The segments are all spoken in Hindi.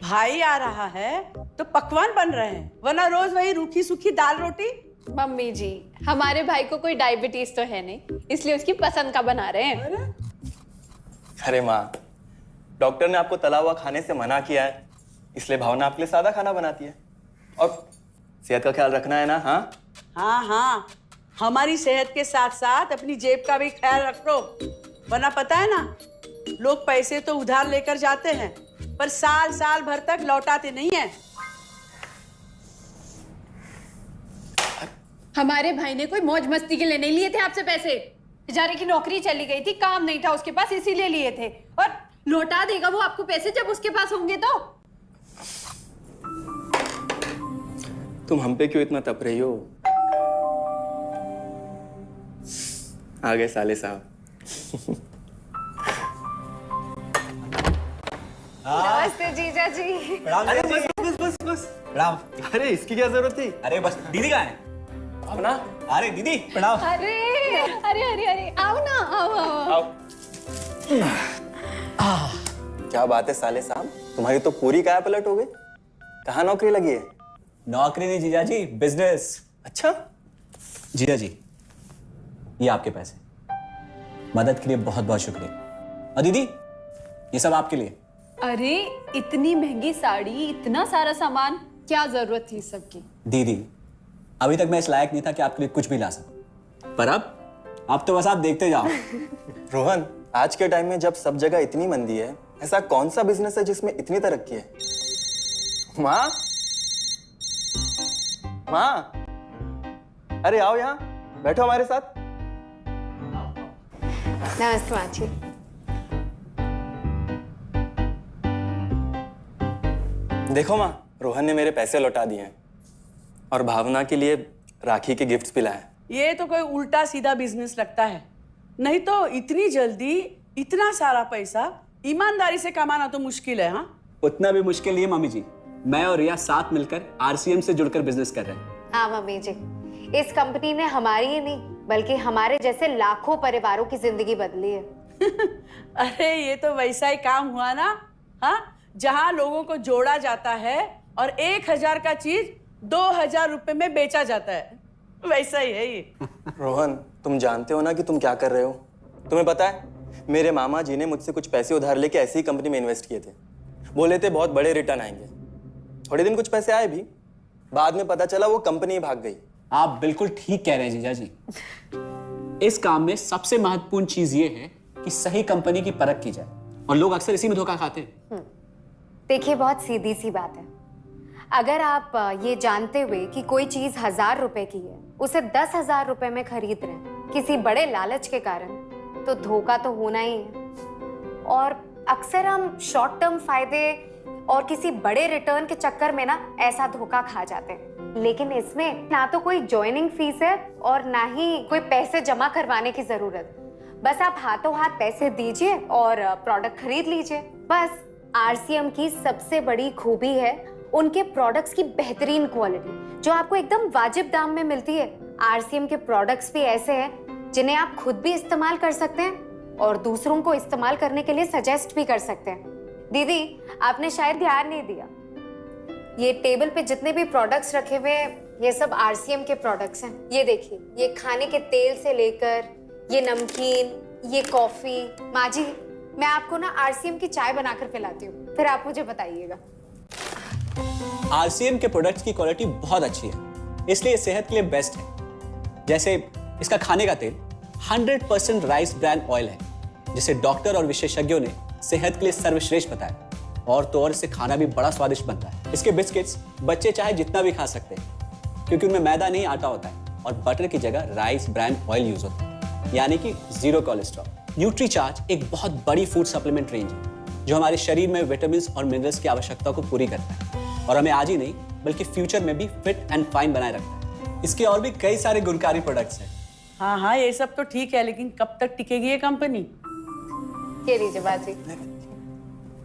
भाई आ रहा है तो पकवान बन रहे हैं, वरना रोज वही रूखी सूखी दाल रोटी। मम्मी जी, हमारे भाई को कोई डायबिटीज तो है नहीं, इसलिए उसकी पसंद का बना रहे हैं। अरे माँ, डॉक्टर ने आपको तला हुआ खाने से मना किया है, इसलिए भावना आपके लिए सादा खाना बनाती है। और सेहत का ख्याल रखना है ना? हाँ हाँ हाँ, हमारी सेहत के साथ साथ अपनी जेब का भी ख्याल रखो, वरना पता है ना, लोग पैसे तो उधार लेकर जाते हैं पर साल साल भर तक लौटाते नहीं है। हमारे भाई ने कोई मौज मस्ती के लिए नहीं लिए थे आपसे पैसे। बेचारे की नौकरी चली गई थी, काम नहीं था उसके पास, इसीलिए लिए थे। और लौटा देगा वो आपको पैसे जब उसके पास होंगे तो। तुम हम पे क्यों इतना तप रही हो? आ गए साले साहब। नमस्ते जीजा जी। अरे बस प्रणाम। अरे इसकी क्या जरूरत थी? अरे बस दीदी कहाँ है? अपना अरे दीदी प्रणाम। अरे अरे अरे अरे आओ ना, आओ। क्या बात है साले साहब, तुम्हारी तो पूरी काया पलट हो गई। कहाँ नौकरी लगी है? नौकरी नहीं जीजा जी, बिजनेस। अच्छा जीजा जी, ये आपके पैसे, मदद के लिए बहुत बहुत शुक्रिया। और दीदी, ये सब आपके लिए। अरे इतनी महंगी साड़ी, इतना सारा सामान, क्या जरूरत थी सबकी? दीदी, अभी तक मैं इस लायक नहीं था कि आपके लिए कुछ भी ला सकूं, पर अब तो बस आप देखते जाओ। रोहन, आज के टाइम में जब सब जगह इतनी मंदी है, ऐसा कौन सा बिजनेस है जिसमें इतनी तरक्की है? माँ, माँ, अरे आओ यहाँ बैठो हमारे साथ। नमस्ते माँ जी। देखो माँ, रोहन ने मेरे पैसे लौटा दिए हैं और भावना के लिए राखी के गिफ्ट्स भी लाए। ये तो कोई उल्टा सीधा बिजनेस लगता है, नहीं तो इतनी जल्दी इतना सारा पैसा ईमानदारी से कमाना तो मुश्किल है। हाँ, उतना भी मुश्किल नहीं है मम्मी जी। मैं और रिया साथ मिलकर आरसीएम से जुड़कर बिजनेस कर रहे हैं। हाँ मम्मी जी, इस कंपनी ने हमारी ही नहीं बल्कि हमारे जैसे लाखों परिवारों की जिंदगी बदली है। अरे ये तो वैसा ही काम हुआ ना, हाँ, जहाँ लोगों को जोड़ा जाता है और 1000 का चीज 2000 रुपए में बेचा जाता है, वैसा ही है ये। रोहन, तुम जानते हो ना कि तुम क्या कर रहे हो? तुम्हें पता है, मेरे मामा जी ने मुझसे कुछ पैसे उधार लेके ऐसी ही कंपनी में इन्वेस्ट किए थे। बोले थे बहुत बड़े रिटर्न आएंगे। थोड़े दिन कुछ पैसे आए भी, बाद में पता चला वो कंपनी ही भाग गई। आप बिल्कुल ठीक कह रहे हैं जीजा जी। इस काम में सबसे महत्वपूर्ण चीज ये है कि सही कंपनी की परख की जाए, और लोग अक्सर इसी में धोखा खाते हैं। देखिए, बहुत सीधी सी बात है। अगर आप ये जानते हुए कि कोई चीज 1000 रुपए की है, उसे 10,000 रुपए में खरीद रहे हैं किसी बड़े लालच के कारण, तो धोखा तो होना ही है। और अक्सर हम शॉर्ट टर्म फायदे और किसी बड़े रिटर्न के चक्कर में ना ऐसा धोखा खा जाते हैं। लेकिन इसमें ना तो कोई ज्वाइनिंग फीस है और ना ही कोई पैसे जमा करवाने की जरूरत। बस आप हाथों हाथ पैसे दीजिए और प्रोडक्ट खरीद लीजिए। बस आरसीएम की सबसे बड़ी खूबी है उनके प्रोडक्ट्स की बेहतरीन क्वालिटी, जो आपको एकदम वाजिब दाम में मिलती है। आरसीएम के प्रोडक्ट्स भी ऐसे हैं जिन्हें आप खुद भी इस्तेमाल कर सकते हैं और दूसरों को इस्तेमाल करने के लिए सजेस्ट भी कर सकते हैं। दीदी, आपने शायद ध्यान नहीं दिया, ये टेबल पे जितने भी प्रोडक्ट्स रखे हुए हैं, ये सब आरसीएम के प्रोडक्ट्स हैं। ये देखिए, ये खाने के तेल से लेकर ये नमकीन, ये कॉफी। माँ जी, मैं आपको ना आरसीएम की चाय बनाकर पिलाती हूँ, फिर आप मुझे बताइएगा। आरसीएम के प्रोडक्ट्स की क्वालिटी बहुत अच्छी है, इसलिए सेहत के लिए बेस्ट है। जैसे इसका खाने का तेल 100% राइस ब्रांड ऑयल है, जिसे डॉक्टर और विशेषज्ञों ने सेहत के लिए सर्वश्रेष्ठ बताया। और तो और इससे खाना भी बड़ा स्वादिष्ट बनता है। इसके बिस्किट्स बच्चे चाहे जितना भी खा सकते हैं, क्योंकि उनमें मैदा नहीं आटा होता है और बटर की जगह राइस ब्रांड ऑयल यूज होता है, यानी कि 0 कोलेस्ट्रॉल। न्यूट्रीचार्ज एक बहुत बड़ी फूड सप्लीमेंट रेंज है, जो हमारे शरीर में विटामिन और मिनरल्स की आवश्यकता को पूरी करता है और हमें आज ही नहीं बल्कि फ्यूचर में भी फिट एंड फाइन बनाए रखता है। इसके और भी कई सारे गुणकारी प्रोडक्ट्स हैं। हाँ हाँ, ये सब तो ठीक है, लेकिन कब तक टिकेगी ये कंपनी? ये लीजिए बाजी।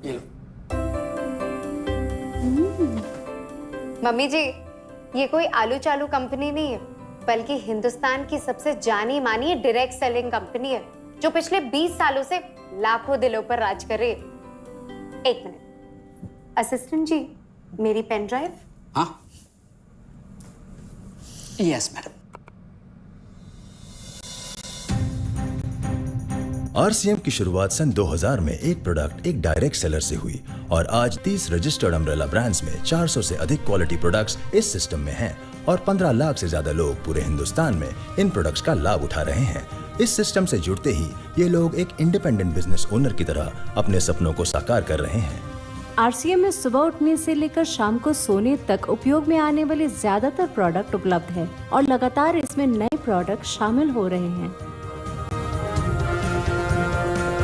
ये लो। मम्मी जी, ये कोई आलू चालू कंपनी नहीं है, बल्कि हिंदुस्तान की सबसे जानी मानी डायरेक्ट सेलिंग कंपनी है, जो पिछले 20 सालों से लाखों दिलों पर राज कर रही है। एक मिनट, असिस्टेंट जी, मेरी पेन ड्राइव। हाँ, यस मैडम। आरसीएम की शुरुआत सन 2000 में एक प्रोडक्ट एक डायरेक्ट सेलर से हुई और आज 30 रजिस्टर्ड अम्ब्रेला ब्रांड्स में 400 से अधिक क्वालिटी प्रोडक्ट्स इस सिस्टम में हैं और 15 लाख से ज्यादा लोग पूरे हिंदुस्तान में इन प्रोडक्ट्स का लाभ उठा रहे हैं। इस सिस्टम से जुड़ते ही ये लोग एक इंडिपेंडेंट बिजनेस ओनर की तरह अपने सपनों को साकार कर रहे हैं। आरसीएम में सुबह उठने से लेकर शाम को सोने तक उपयोग में आने वाले ज्यादातर प्रोडक्ट उपलब्ध है और लगातार इसमें नए प्रोडक्ट शामिल हो रहे हैं।